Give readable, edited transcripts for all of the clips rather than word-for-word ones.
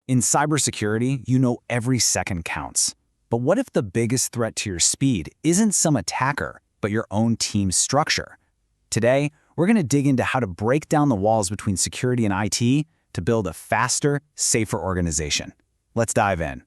In cybersecurity, you know every second counts. But what if the biggest threat to your speed isn't some attacker, but your own team's structure? Today, we're going to dig into how to break down the walls between security and IT to build a faster, safer organization. Let's dive in.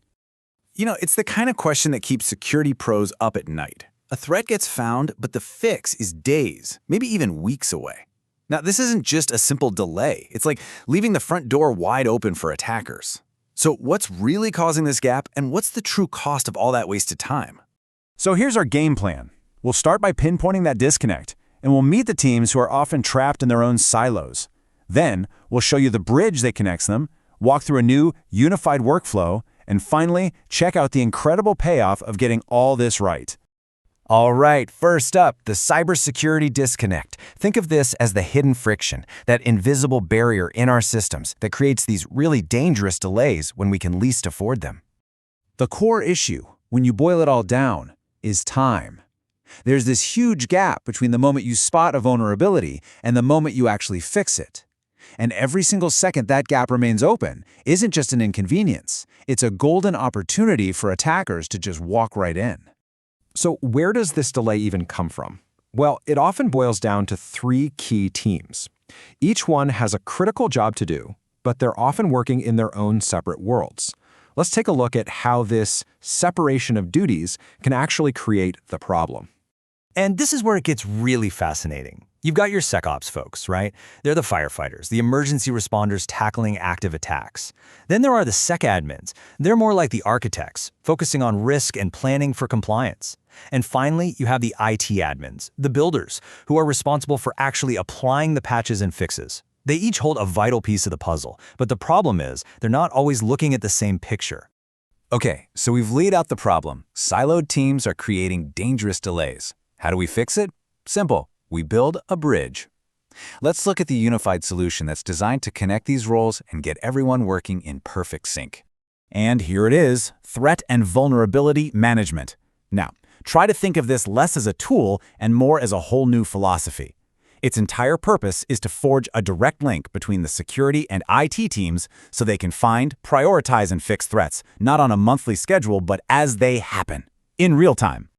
It's the kind of question that keeps security pros up at night. A threat gets found, but the fix is days, maybe even weeks away. Now, this isn't just a simple delay. It's like leaving the front door wide open for attackers. So what's really causing this gap, and what's the true cost of all that wasted time? So here's our game plan. We'll start by pinpointing that disconnect, and we'll meet the teams who are often trapped in their own silos. Then, we'll show you the bridge that connects them, walk through a new, unified workflow, and finally, check out the incredible payoff of getting all this right. All right, first up, the cybersecurity disconnect. Think of this as the hidden friction, that invisible barrier in our systems that creates these really dangerous delays when we can least afford them. The core issue, when you boil it all down, is time. There's this huge gap between the moment you spot a vulnerability and the moment you actually fix it. And every single second that gap remains open isn't just an inconvenience, it's a golden opportunity for attackers to just walk right in. So where does this delay even come from? Well, it often boils down to three key teams. Each one has a critical job to do, but they're often working in their own separate worlds. Let's take a look at how this separation of duties can actually create the problem. And this is where it gets really fascinating. You've got your SecOps folks, right? They're the firefighters, the emergency responders tackling active attacks. Then there are the SecAdmins. They're more like the architects, focusing on risk and planning for compliance. And finally, you have the IT admins, the builders, who are responsible for actually applying the patches and fixes. They each hold a vital piece of the puzzle, but the problem is they're not always looking at the same picture. Okay, so we've laid out the problem. Siloed teams are creating dangerous delays. How do we fix it? Simple. We build a bridge. Let's look at the unified solution that's designed to connect these roles and get everyone working in perfect sync. And here it is, threat and vulnerability management. Now, try to think of this less as a tool and more as a whole new philosophy. Its entire purpose is to forge a direct link between the security and IT teams so they can find, prioritize, and fix threats, not on a monthly schedule, but as they happen, in real time.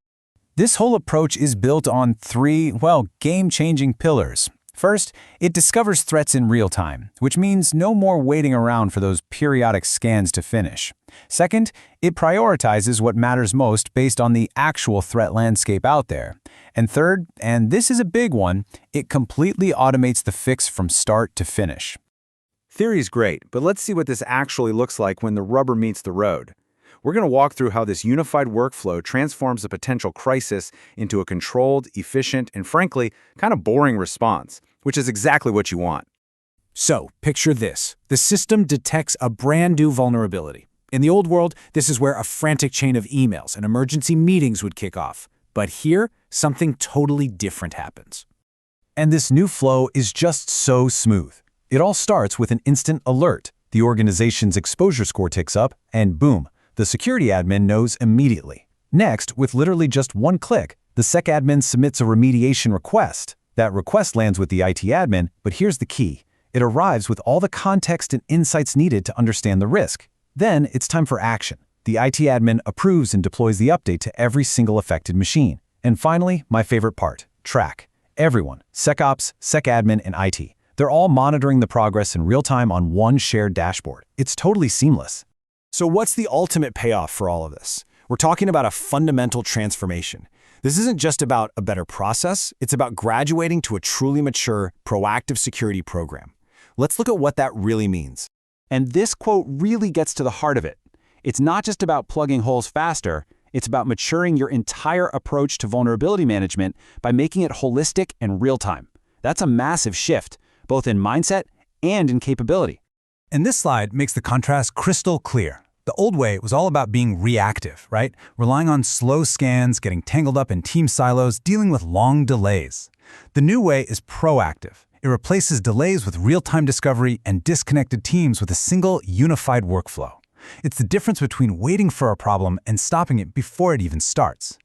This whole approach is built on three, game-changing pillars. First, it discovers threats in real time, which means no more waiting around for those periodic scans to finish. Second, it prioritizes what matters most based on the actual threat landscape out there. And third, and this is a big one, it completely automates the fix from start to finish. Theory's great, but let's see what this actually looks like when the rubber meets the road. We're going to walk through how this unified workflow transforms a potential crisis into a controlled, efficient, and frankly, kind of boring response, which is exactly what you want. So, picture this. The system detects a brand new vulnerability. In the old world, this is where a frantic chain of emails and emergency meetings would kick off. But here, something totally different happens. And this new flow is just so smooth. It all starts with an instant alert. The organization's exposure score ticks up, and boom, the security admin knows immediately. Next, with literally just one click, the SecAdmin submits a remediation request. That request lands with the IT admin, but here's the key. It arrives with all the context and insights needed to understand the risk. Then it's time for action. The IT admin approves and deploys the update to every single affected machine. And finally, my favorite part, track. Everyone, SecOps, SecAdmin, and IT, they're all monitoring the progress in real time on one shared dashboard. It's totally seamless. So what's the ultimate payoff for all of this? We're talking about a fundamental transformation. This isn't just about a better process, it's about graduating to a truly mature, proactive security program. Let's look at what that really means. And this quote really gets to the heart of it. It's not just about plugging holes faster, it's about maturing your entire approach to vulnerability management by making it holistic and real-time. That's a massive shift, both in mindset and in capability. And this slide makes the contrast crystal clear. The old way was all about being reactive, right? Relying on slow scans, getting tangled up in team silos, dealing with long delays. The new way is proactive. It replaces delays with real-time discovery and disconnected teams with a single, unified workflow. It's the difference between waiting for a problem and stopping it before it even starts.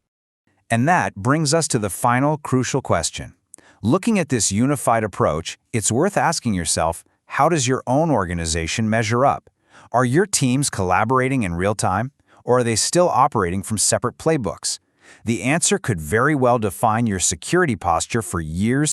And that brings us to the final crucial question. Looking at this unified approach, it's worth asking yourself, how does your own organization measure up? Are your teams collaborating in real time, or are they still operating from separate playbooks? The answer could very well define your security posture for years